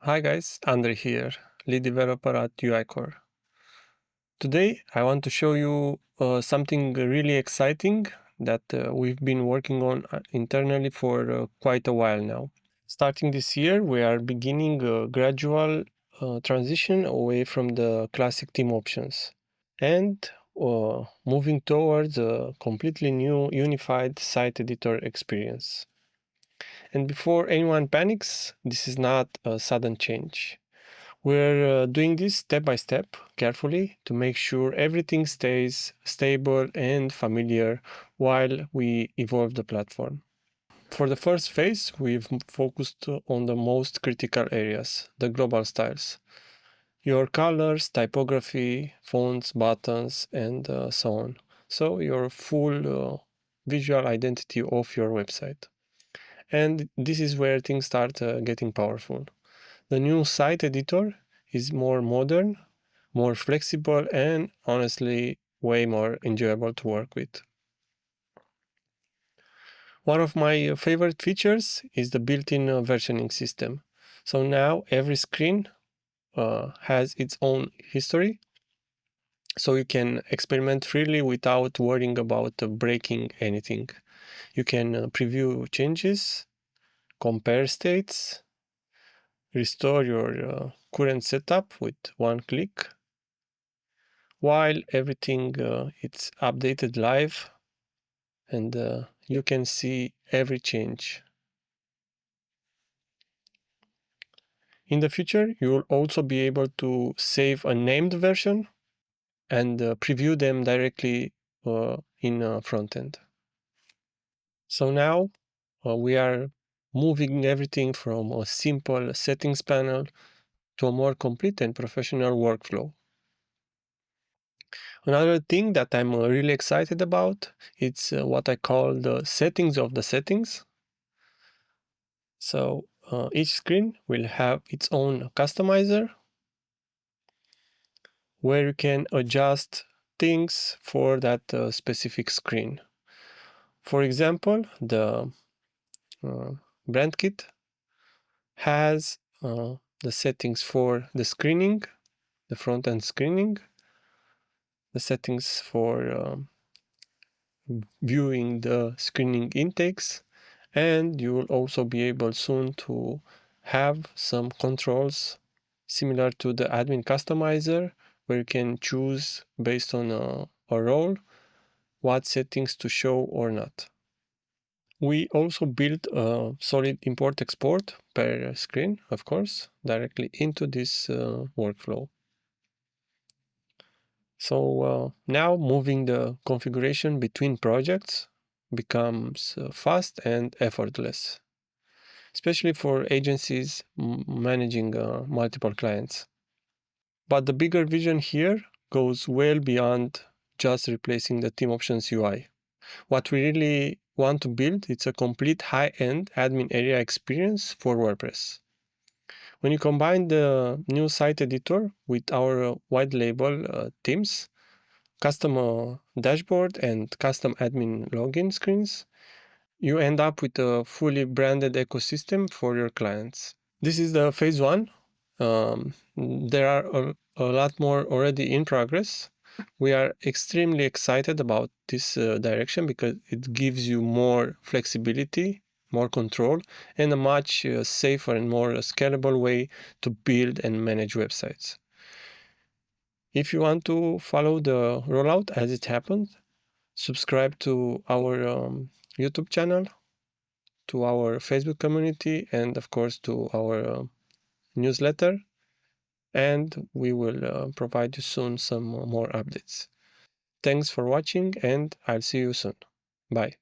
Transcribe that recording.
Hi guys, Andre here, lead developer at UiCore. Today I want to show you something really exciting that we've been working on internally for quite a while now. Starting this year, we are beginning a gradual transition away from the classic theme options and moving towards a completely new unified site editor experience. And before anyone panics, this is not a sudden change. We're doing this step by step, carefully, to make sure everything stays stable and familiar while we evolve the platform. For the first phase, we've focused on the most critical areas, the global styles. Your colors, typography, fonts, buttons, and so on. So your full visual identity of your website. And this is where things start getting powerful. The new site editor is more modern, more flexible, and honestly, way more enjoyable to work with. One of my favorite features is the built-in versioning system. So now every screen has its own history, so you can experiment freely without worrying about breaking anything. You can preview changes, compare states, restore your current setup with one click, while everything it's updated live, and you can see every change. In the future, you will also be able to save a named version and preview them directly in front end. So now we are moving everything from a simple settings panel to a more complete and professional workflow. Another thing that I'm really excited about, it's what I call the settings of the settings. So each screen will have its own customizer where you can adjust things for that specific screen. For example, the brand kit has the settings for the screening, the front end screening, the settings for viewing the screening intakes, and you will also be able soon to have some controls similar to the admin customizer, where you can choose based on a role what settings to show or not. We also built a solid import export per screen, of course, directly into this workflow. So now moving the configuration between projects becomes fast and effortless, especially for agencies managing multiple clients. But the bigger vision here goes well beyond just replacing the theme options UI. What we really want to build is a complete high-end admin area experience for WordPress. When you combine the new site editor with our white label themes, custom dashboard, and custom admin login screens, you end up with a fully branded ecosystem for your clients. This is the phase one. There are a lot more already in progress. We are extremely excited about this direction because it gives you more flexibility, more control, and a much safer and more scalable way to build and manage websites. If you want to follow the rollout as it happens, subscribe to our YouTube channel, to our Facebook community, and of course to our newsletter, and we will provide you soon some more updates. Thanks for watching, and I'll see you soon. Bye.